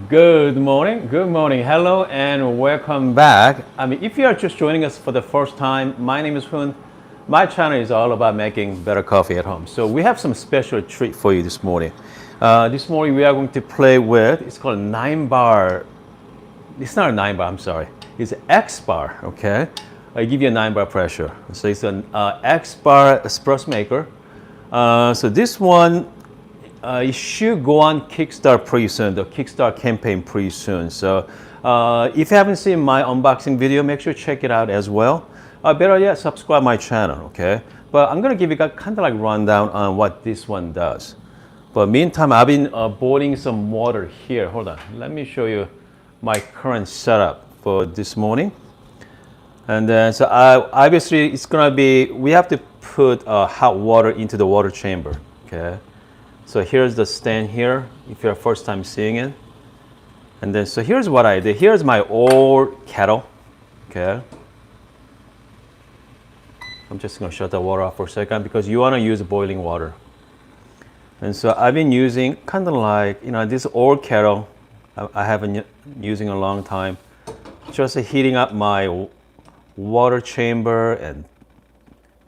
Good morning, hello, and welcome back. If you are just joining us for the first time, my name is Hoon. My channel is all about making better coffee at home. So we have some special treat for you this morning. This morning we are going to play with, it's called 9 bar. It's not a 9 bar, I'm sorry. It's an X bar, okay? I give you a 9 bar pressure. So it's an X bar espresso maker. So this one, it should go on Kickstart pretty soon, the Kickstart campaign pretty soon. So if you haven't seen my unboxing video, make sure to check it out as well. Better yet, subscribe my channel, okay? But I'm gonna give you a kind of like rundown on what this one does. But meantime, I've been boiling some water here. Hold on, let me show you my current setup for this morning. And then, so obviously it's gonna be, we have to put hot water into the water chamber, okay? So here's the stand here, if you're first time seeing it. And then, so here's what I did. Here's my old kettle, okay? I'm just gonna shut the water off for a second because you wanna use boiling water. And so I've been using kind of like, this old kettle I haven't using a long time. Just heating up my water chamber and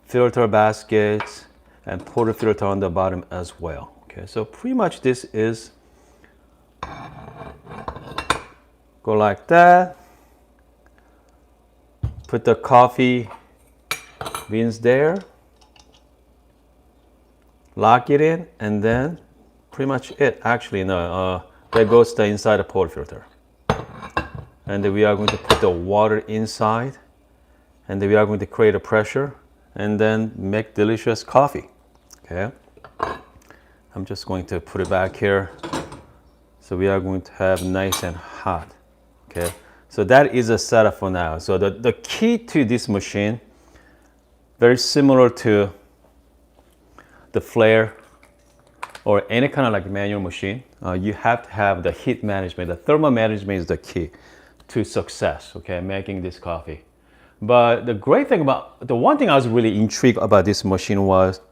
filter baskets and portafilter on the bottom as well. Okay, so pretty much this is go like that. Put the coffee beans there. Lock it in, and then pretty much it. Actually, no, that goes the inside the portafilter. And then we are going to put the water inside, and then we are going to create a pressure, and then make delicious coffee. Okay. I'm just going to put it back here. So we are going to have nice and hot. Okay. So that is a setup for now. So the key to this machine, very similar to the flare or any kind of like manual machine, you have to have the heat management. The thermal management is the key to success, okay, making this coffee. But the great thing about, the one thing I was really intrigued about this machine was,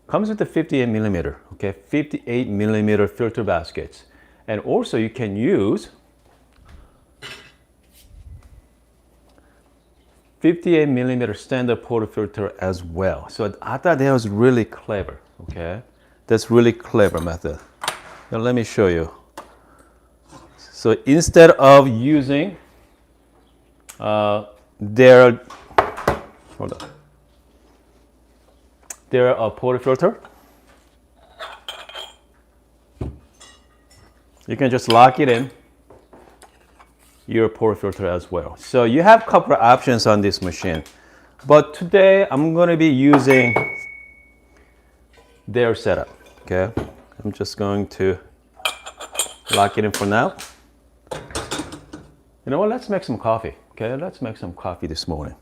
comes with the 58 millimeter, okay, 58 millimeter filter baskets. And also you can use 58 millimeter standard portafilter as well. So I thought that was really clever, okay? That's really clever method. Now let me show you. So instead of using their portafilter, you can just lock it in your portafilter as well. So you have a couple of options on this machine, but today I'm going to be using their setup. Okay, I'm just going to lock it in for now. You know what? Let's make some coffee. Okay, let's make some coffee this morning.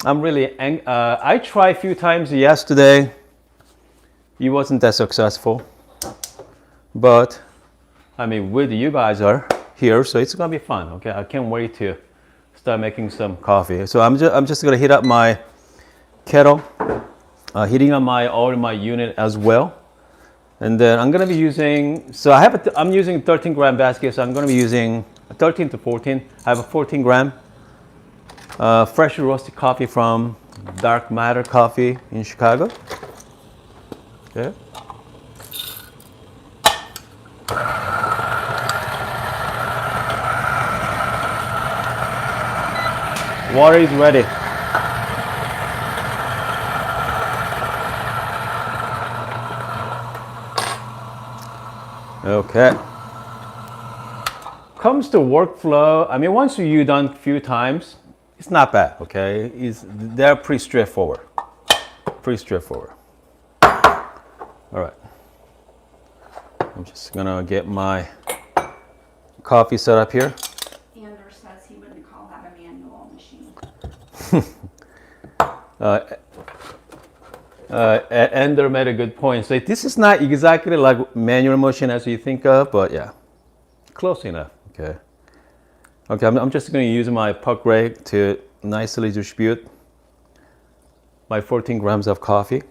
I'm really I tried a few times yesterday. It wasn't that successful, but with you guys are here, so it's gonna be fun. Okay, I can't wait to start making some coffee. So I'm just gonna heat up my kettle, heating up all my unit as well, and then I'm gonna be using. So I'm using 13 gram basket, so I'm gonna be using 13 to 14. I have a 14 gram. Fresh roasted coffee from Dark Matter Coffee in Chicago. Okay. Water is ready. Okay. Comes to workflow. Once you've done a few times, it's not bad, okay? They're pretty straightforward. Pretty straightforward. All right. I'm just gonna get my coffee set up here. Anders says he wouldn't call that a manual machine. Ender made a good point. So this is not exactly like manual machine as you think of, but yeah, close enough, okay? Okay, I'm just going to use my puck rake to nicely distribute my 14 grams of coffee.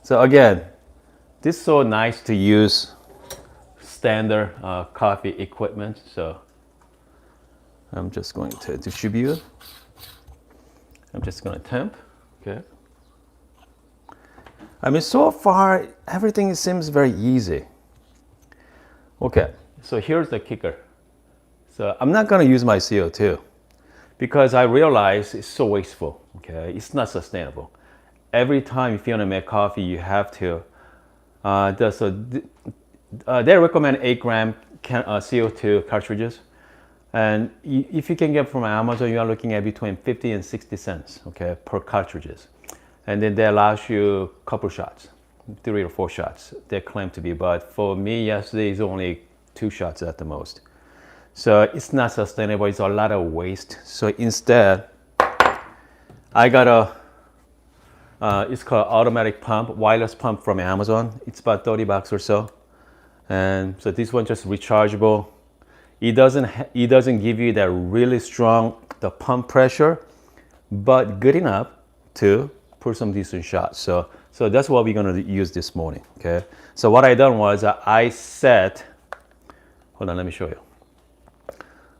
So again, this is so nice to use standard coffee equipment. So I'm just going to distribute. I'm just going to temp. Okay. I mean, so far everything seems very easy. Okay, so here's the kicker. So I'm not going to use my CO2 because I realize it's so wasteful. Okay, it's not sustainable. Every time if you want to make coffee, you have to. They recommend 8-gram CO2 cartridges, and if you can get from Amazon, you are looking at between 50 and 60 cents, okay, per cartridges, and then they allow you a couple shots, 3 or 4 shots. They claim to be, but for me yesterday it's only 2 shots at the most. So it's not sustainable. It's a lot of waste. So instead, I got it's called automatic pump, wireless pump from Amazon. It's about $30 or so. And so this one just rechargeable. It doesn't give you that really strong pump pressure, but good enough to put some decent shots. So that's what we're gonna use this morning. Okay. So what I done was I set. Hold on, let me show you.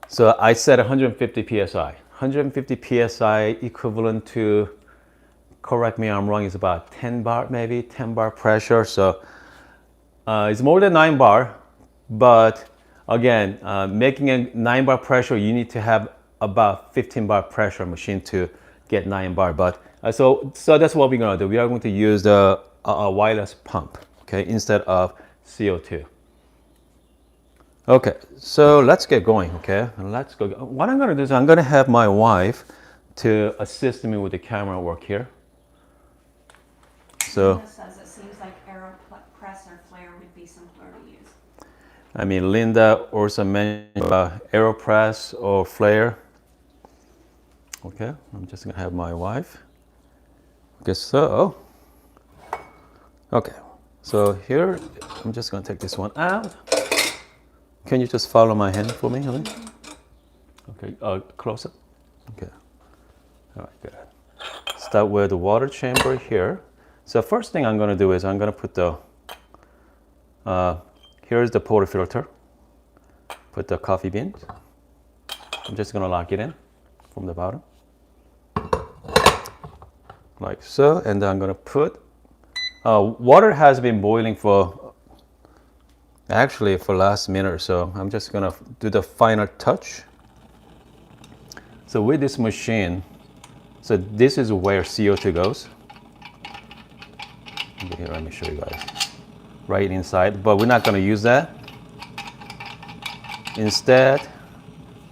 So I set 150 psi. 150 psi equivalent to, correct me if I'm wrong, is about 10 bar, maybe 10 bar pressure. So it's more than 9 bar, but again, making a 9 bar pressure, you need to have about 15 bar pressure machine to get 9 bar. But so that's what we're gonna do. We are going to use the wireless pump, okay, instead of CO2. Okay, so let's get going, okay? Let's go. What I'm gonna do is I'm gonna have my wife to assist me with the camera work here. So Linda says it seems like AeroPress or Flare would be simpler to use. I mean, Linda also mentioned AeroPress or Flare. Okay, I'm just gonna have my wife. Okay, so okay, so here I'm just gonna take this one out. Can you just follow my hand for me, honey? Okay, closer. Okay. All right, good. Start with the water chamber here. So first thing I'm going to do is I'm going to put the, here's the portafilter. Put the coffee beans. I'm just going to lock it in from the bottom. Like so. And then I'm going to put, water has been boiling for last minute or so. I'm just gonna do the final touch. So with this machine, so this is where CO2 goes. Here, let me show you guys. Right inside, but we're not gonna use that. Instead,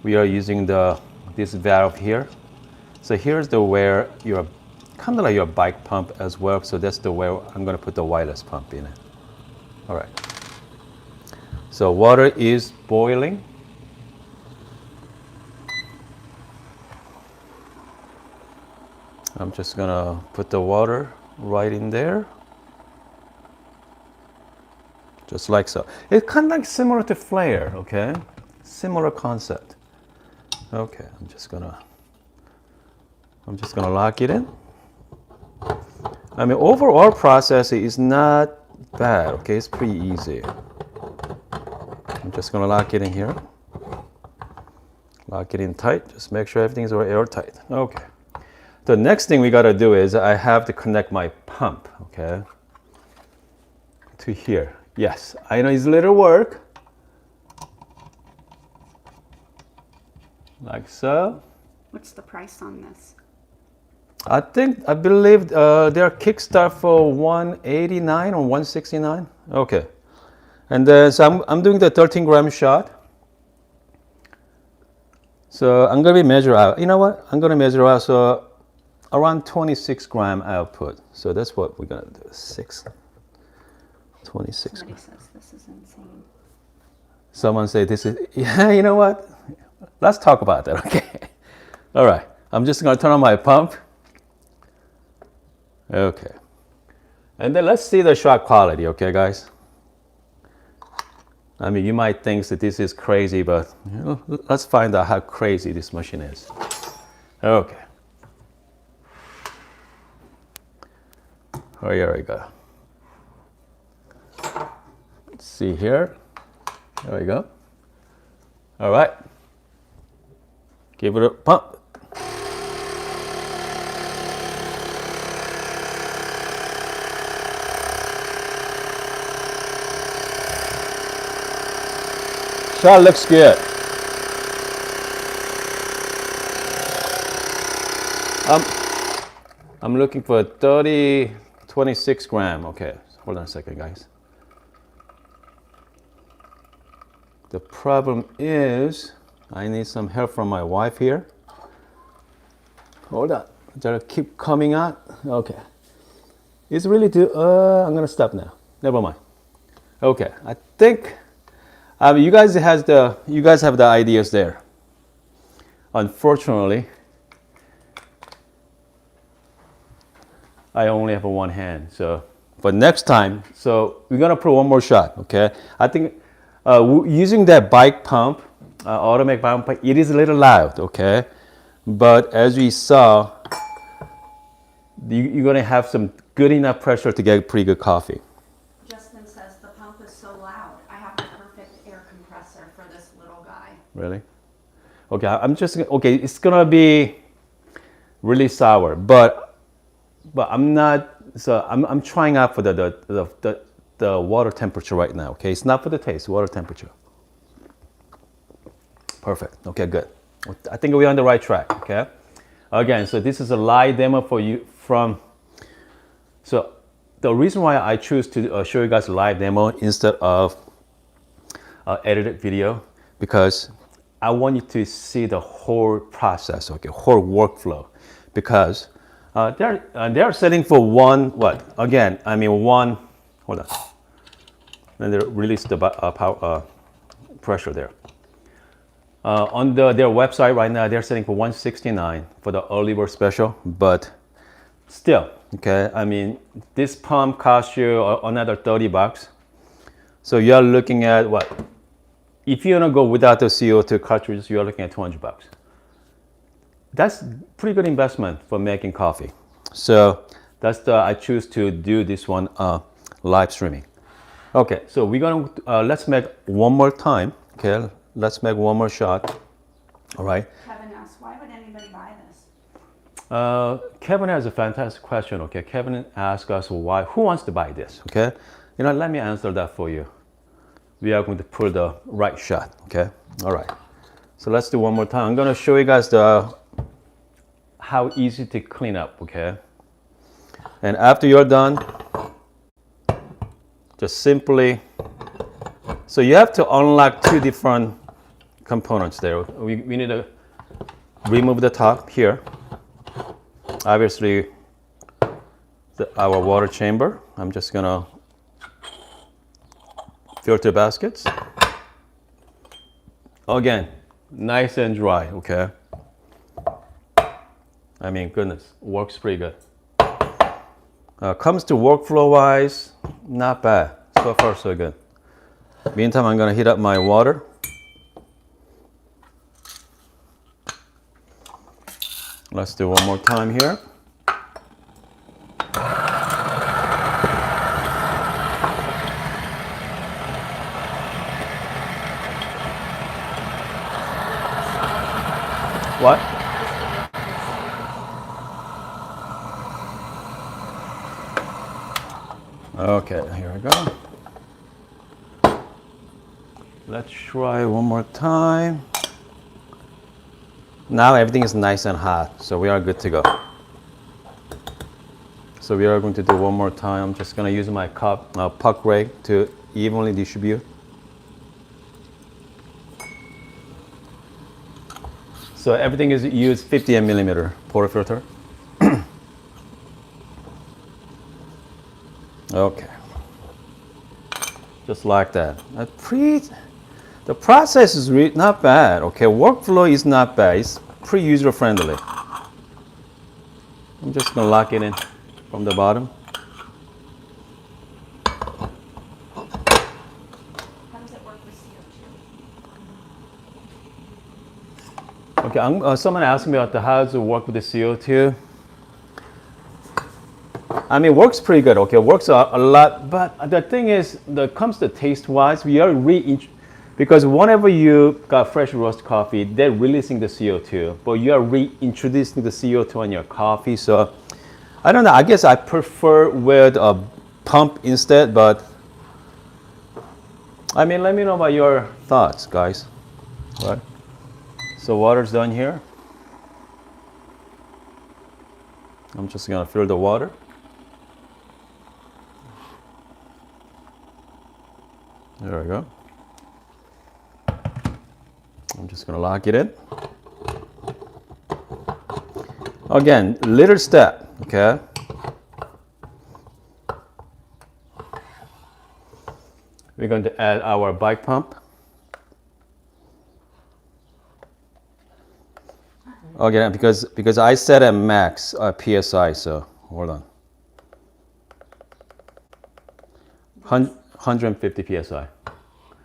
we are using this valve here. So here's where your kind of like your bike pump as well. So that's where I'm gonna put the wireless pump in it. All right. So water is boiling. I'm just gonna put the water right in there. Just like so. It's kind of like similar to Flare, okay? Similar concept. Okay, I'm just gonna lock it in. I mean, overall process is not bad, okay? It's pretty easy. I'm just gonna lock it in here. Lock it in tight. Just make sure everything's airtight. Okay. The next thing we gotta do is I have to connect my pump, okay, to here. Yes, I know it's a little work. Like so. What's the price on this? I believe they're kickstart for $189 or $169. Okay. And then, so I'm doing the 13-gram shot. So I'm gonna measure out. You know what? I'm gonna measure out so around 26 gram output. So that's what we're gonna do. 26. Somebody says this is insane. Someone say this is, yeah, you know what? Let's talk about that, okay? All right, I'm just gonna turn on my pump. Okay. And then let's see the shot quality, okay, guys? I mean, you might think that this is crazy, but you know, let's find out how crazy this machine is. Okay. Oh, here we go. Let's see here. There we go. All right. Give it a pump. Shot looks good. I'm looking for 26 gram. Okay, hold on a second, guys. The problem is I need some help from my wife here. Hold on, that'll keep coming out. Okay, it's really too. I'm gonna stop now. Never mind. Okay, I think you guys have the ideas there. Unfortunately, I only have one hand. So, but next time, so we're gonna put one more shot. Okay, I think using that bike pump, automatic pump, it is a little loud. Okay, but as we saw, you're gonna have some good enough pressure to get pretty good coffee. Justin says the pump is so loud. I have the perfect air compressor for this little guy. Really? Okay, okay. It's gonna be really sour, but I'm not. So I'm trying out for the water temperature right now. Okay, it's not for the taste. Water temperature. Perfect. Okay, good. I think we're on the right track. Okay. Again, so this is a live demo for you from. So the reason why I choose to show you guys a live demo instead of edited video, because I want you to see the whole process, okay, whole workflow, because they're setting for one, what? Again, I mean one, hold on. Then they release the power, pressure there. On their website right now, they're setting for $169 for the early bird special, but still, okay, I mean, this pump costs you another $30. So you're looking at what? If you're gonna go without the CO2 cartridge, you're looking at $200. That's pretty good investment for making coffee. So that's I choose to do this one live streaming. Okay, so we're gonna let's make one more time. Okay, let's make one more shot. All right. Kevin asks, why would anybody buy this? Kevin has a fantastic question. Okay, Kevin asked us why. Who wants to buy this? Okay, let me answer that for you. We are going to put the right shot. Okay, all right. So let's do one more time. I'm gonna show you guys how easy to clean up. Okay, and after you're done, just simply. So you have to unlock two different components there. We need to remove the top here. Obviously, our water chamber. I'm just gonna filter baskets. Again, nice and dry, okay? I mean, goodness, works pretty good. Comes to workflow wise, not bad. So far, so good. Meantime, I'm gonna heat up my water. Let's do one more time here. What? Okay, here we go. Let's try one more time. Now everything is nice and hot, so we are good to go. So we are going to do one more time. I'm just going to use my puck rake to evenly distribute. So everything is used 50 millimeter portafilter. Okay, just like that. The process is not bad. Okay, workflow is not bad. It's pretty user friendly. I'm just gonna lock it in from the bottom. How does it work with CO2? Okay, someone asked me about how does it work with the CO2. I mean, it works pretty good. Okay, it works a lot. But the thing is, when it comes to taste-wise, we are Because whenever you got fresh roast coffee, they're releasing the CO2, but you are reintroducing the CO2 on your coffee. So I don't know. I guess I prefer with a pump instead, but I mean, let me know about your thoughts, guys. Right? So water's done here. I'm just gonna fill the water. There we go. I'm just gonna lock it in. Again, little step, okay? We're going to add our bike pump. Again, because I set a max PSI, so hold on. 150 PSI.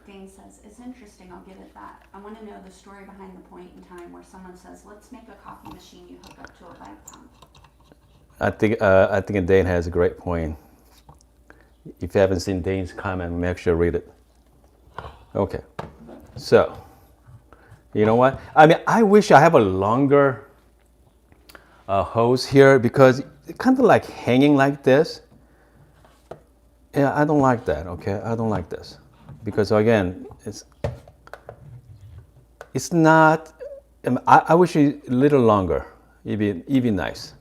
Dane says, it's interesting, I'll give it that. I want to know the story behind the point in time where someone says, let's make a coffee machine you hook up to a bike pump. I think Dane has a great point. If you haven't seen Dane's comment, make sure to read it. Okay, so, you know what? I mean, I wish I have a longer hose here because it's kind of like hanging like this. Yeah, I don't like that, okay? I don't like this. Because again, it's not, I wish it a little longer. It'd be nice.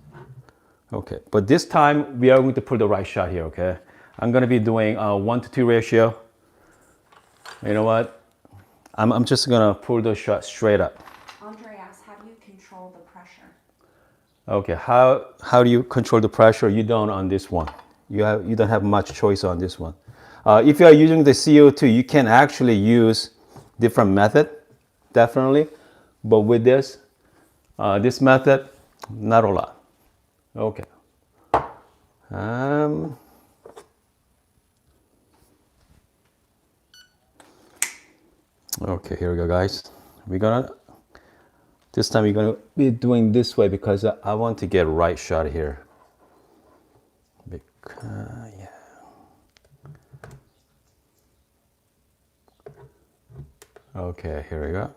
Okay, but this time we are going to pull the right shot here, okay? I'm gonna be doing a 1-to-2 ratio. You know what? I'm just gonna pull the shot straight up. Andre asks, how do you control the pressure? Okay, how do you control the pressure? You don't on this one. You don't have much choice on this one. If you are using the CO2, you can actually use different method, definitely. But with this method, not a lot. Okay. Okay, here we go, guys. This time we're gonna be doing this way because I want to get right shot here. Yeah. Okay, here we go.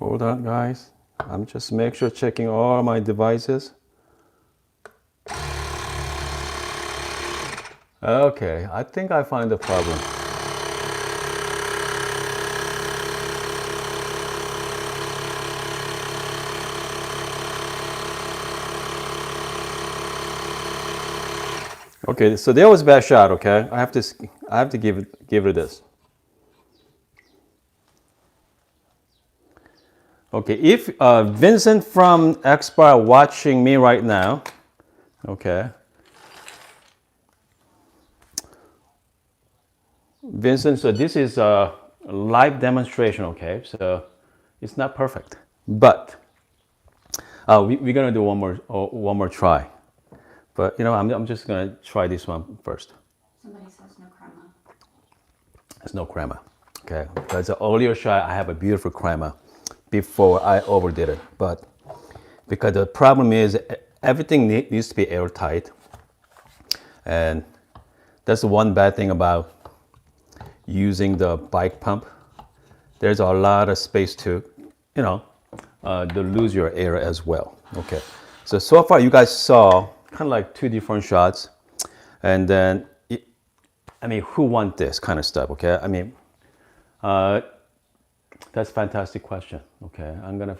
Hold on, guys. I'm just make sure checking all my devices. Okay, I think I find the problem. Okay, so that was a bad shot. Okay, I have to give it this. Okay, if Vincent from Xbar watching me right now, okay. Vincent, so this is a live demonstration, okay? So it's not perfect, but we're gonna do one more try. But you know, I'm just gonna try this one first. Somebody says no crema. There's no crema, okay? Because the earlier shot, I have a beautiful crema before I overdid it, but because the problem is everything needs to be airtight, and that's the one bad thing about using the bike pump. There's a lot of space to, you know, to lose your air as well. Okay, so far you guys saw kind of like two different shots, and then I mean, who wants this kind of stuff? Okay, I mean, that's a fantastic question. Okay,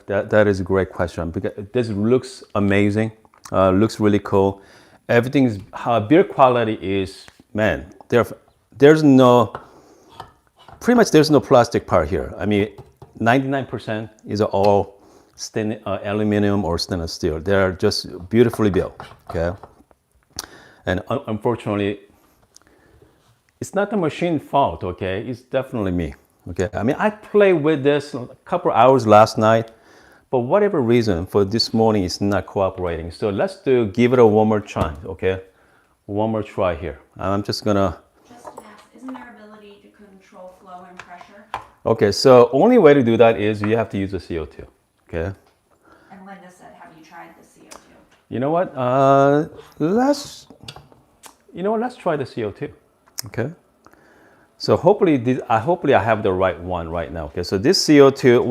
that is a great question because this looks amazing, looks really cool. Everything's beer quality is, man, there's no pretty much there's no plastic part here. I mean, 99% is all aluminum or stainless steel. They're just beautifully built, okay? And unfortunately, it's not the machine fault, okay? It's definitely me, okay? I mean, I played with this a couple hours last night, but whatever reason for this morning it's not cooperating. So let's give it a one more try, okay? One more try here. I'm just gonna... Just an ask, isn't there ability to control flow and pressure? Okay, so only way to do that is you have to use the CO2, okay? And Linda said, have you tried the CO2? You know what? Let's try the CO2. Okay. So hopefully I have the right one right now. Okay. So this CO2,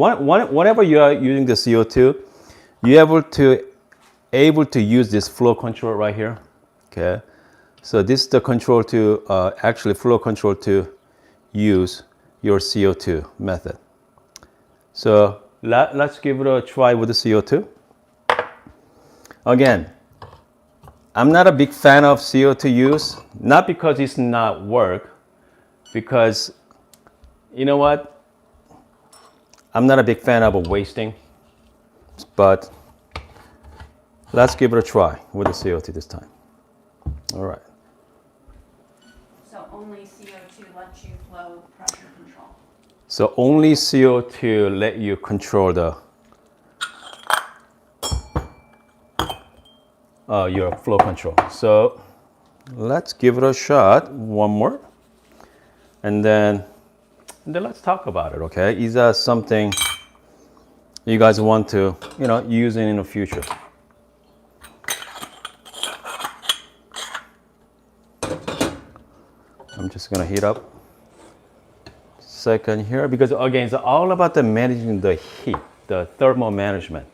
whenever you are using the CO2, you're able to use this flow control right here. Okay. So this is the control to actually flow control to use your CO2 method. So let's give it a try with the CO2. Again, I'm not a big fan of CO2 use, not because it's not work, because you know what? I'm not a big fan of wasting, but let's give it a try with the CO2 this time. All right. So only CO2 lets you flow pressure control. So only CO2 let you control the your flow control. So let's give it a shot, one more, and then let's talk about it. Okay, is that something you guys want to use in the future? I'm just gonna heat up second here because again it's all about the managing the heat, the thermal management.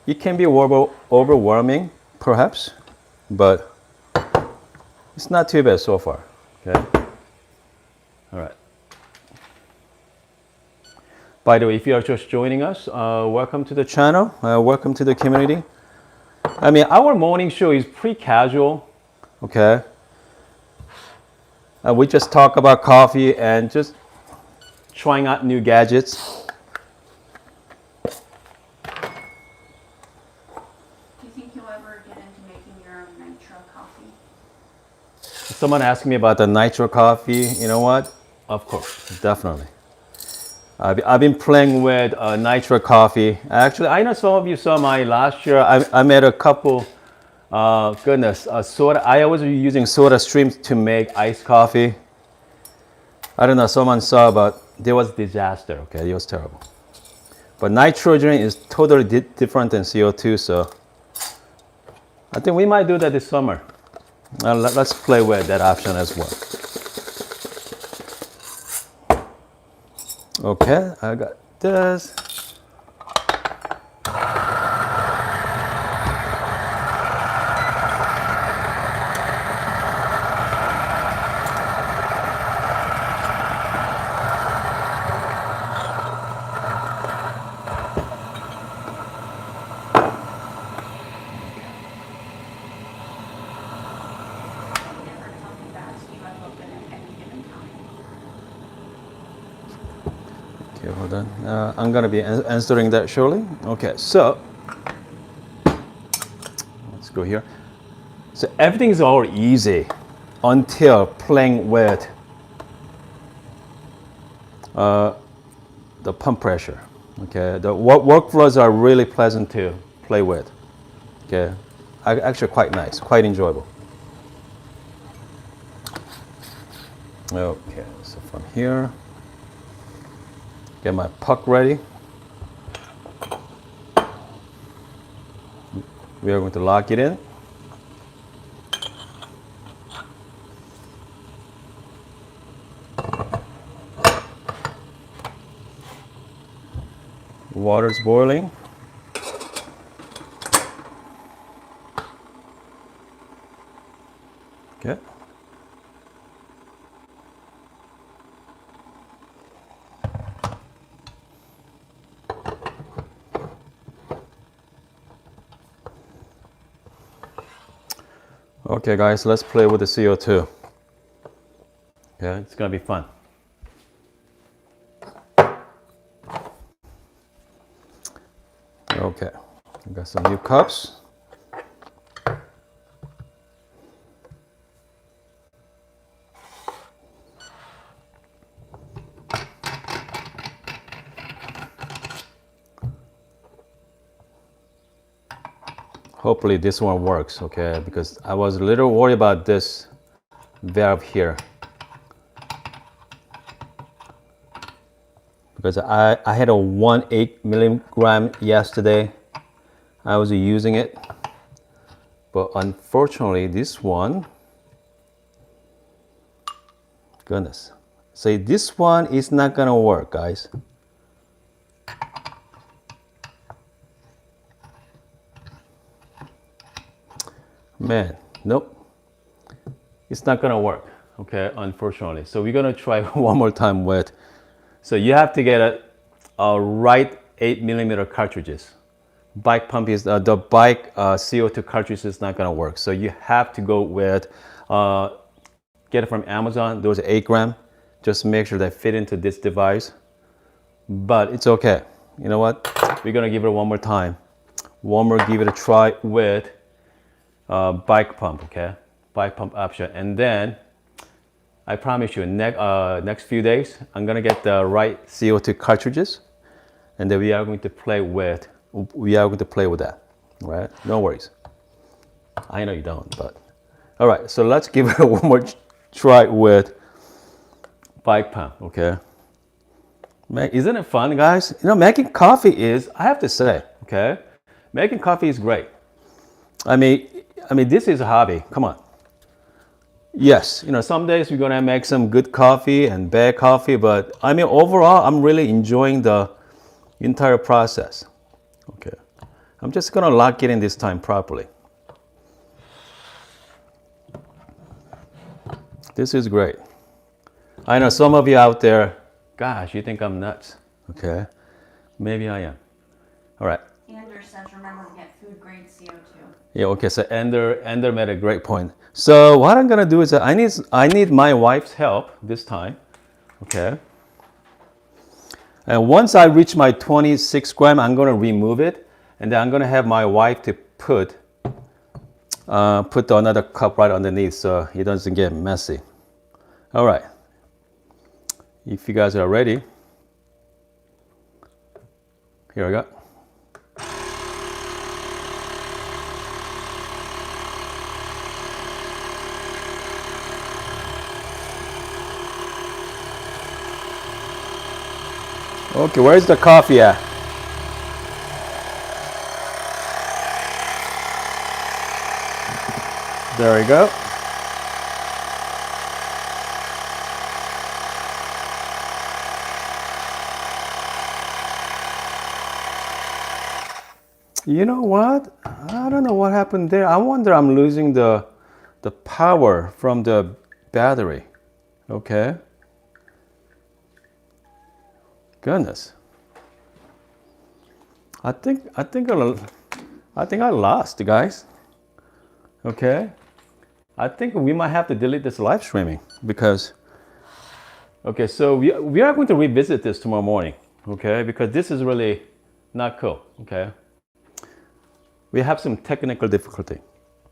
It can be overwhelming, perhaps, but it's not too bad so far. Okay. All right. By the way, if you are just joining us, welcome to the channel. Welcome to the community. I mean, our morning show is pretty casual. Okay. We just talk about coffee and just trying out new gadgets. Someone asked me about the nitro coffee. You know what? Of course, definitely. I've been playing with nitro coffee. Actually, I know some of you saw my last year. I made a couple. Soda. I was using soda streams to make iced coffee. I don't know. Someone saw, but there was disaster. Okay, it was terrible. But nitrogen is totally different than CO2, so I think we might do that this summer. Let's play with that option as well. Okay, I got this. Okay, hold on. I'm going to be answering that shortly. Okay, so let's go here. So everything is all easy until playing with the pump pressure. Okay, the workflows are really pleasant to play with. Okay, actually quite nice, quite enjoyable. Okay, so from here. Get my puck ready. We are going to lock it in. Water's boiling. Okay. Okay guys, let's play with the CO2. Okay, it's gonna be fun. Okay, we got some new cups. Hopefully this one works, okay? Because I was a little worried about this valve here. Because I had a 1/8 milligram yesterday. I was using it. But unfortunately this one, goodness. So this one is not gonna work, guys. Man, nope. It's not gonna work, okay, unfortunately. So we're gonna try one more time with, so you have to get a right 8mm cartridges. Bike pump is, the bike CO2 cartridge is not gonna work. So you have to go with, get it from Amazon, those are 8 gram. Just make sure they fit into this device. But it's okay. You know what? We're gonna give it one more time. One more, give it a try with bike pump, okay? Bike pump option. And then I promise you, next few days, I'm gonna get the right CO2 cartridges, and then we are going to play with that, right? No worries. I know you don't, but all right. So let's give it one more try with bike pump, okay? Man, isn't it fun, guys? You know, making coffee is, I have to say, okay, making coffee is great. I mean, this is a hobby. Come on. Yes, you know, some days we're gonna make some good coffee and bad coffee, but I mean, overall, I'm really enjoying the entire process. Okay, I'm just gonna lock it in this time properly. This is great. I know some of you out there, gosh, you think I'm nuts. Okay, maybe I am. All right. Anders says, remember to get food grade CO2. Yeah, okay, so Ender made a great point. So what I'm gonna do is I need my wife's help this time, okay? And once I reach my 26 gram, I'm gonna remove it, and then I'm gonna have my wife to put another cup right underneath so it doesn't get messy. All right, if you guys are ready, here we go. Okay, where's the coffee at? There we go. You know what? I don't know what happened there. I wonder I'm losing the power from the battery. Okay. Goodness. I think I lost, guys. Okay. I think we might have to delete this live streaming because, okay, so we are going to revisit this tomorrow morning, okay, because this is really not cool, okay. We have some technical difficulty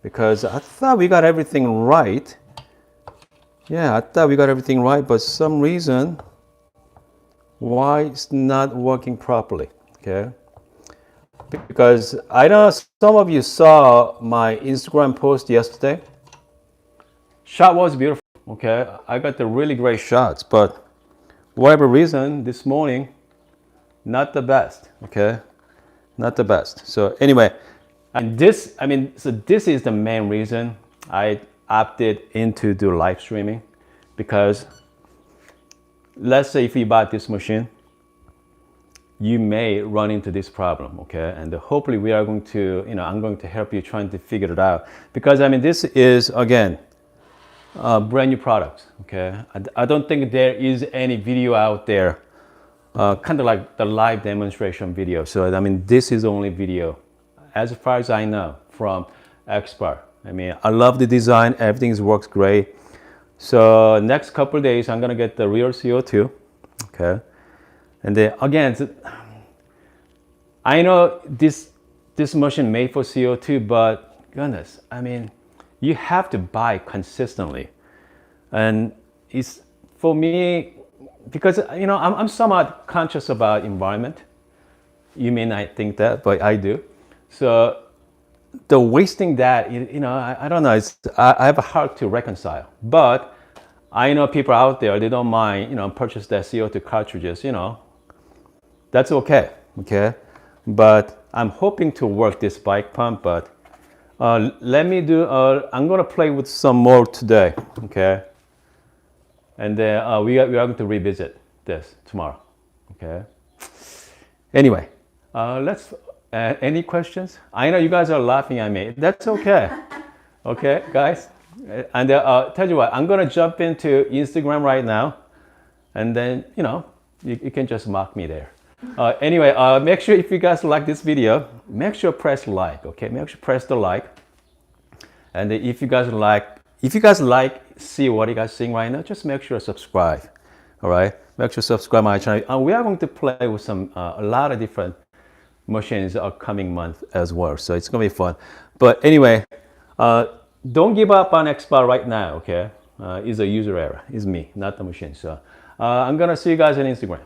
because I thought we got everything right. Yeah, I thought we got everything right, but some reason why it's not working properly, okay? Because I know some of you saw my Instagram post yesterday. Shot was beautiful, okay? I got the really great shots, but whatever reason, this morning, not the best, okay? Not the best. So anyway, and this is the main reason I opted into do live streaming, because let's say if you bought this machine, you may run into this problem, okay? And hopefully we are going to, I'm going to help you trying to figure it out. Because this is, again, brand new product, okay? I don't think there is any video out there, kind of like the live demonstration video. So, this is only video, as far as I know, from Expert. I love the design, everything works great. So next couple days, I'm gonna get the real CO2, okay? And then again, I know this machine made for CO2, but goodness, I mean, you have to buy consistently. And it's for me, because I'm somewhat conscious about environment. You may not think that, but I do. So the wasting that, I don't know, I have a hard to reconcile. But I know people out there, they don't mind, purchase that CO2 cartridges, that's okay, okay? But I'm hoping to work this bike pump, but let me do, I'm gonna play with some more today, okay? And then we are going to revisit this tomorrow, okay? Anyway, any questions? I know you guys are laughing at me. That's okay. Okay, guys? And tell you what, I'm gonna jump into Instagram right now, and then, you can just mark me there. Anyway, make sure if you guys like this video, make sure press like, okay? Make sure press the like. And if you guys like, see what you guys seeing right now, just make sure to subscribe, all right? Make sure to subscribe my channel. And we are going to play with a lot of different machines upcoming month as well. So it's gonna be fun. But anyway, don't give up on Xbar right now, okay? It's a user error. It's me, not the machine. So I'm gonna see you guys on Instagram.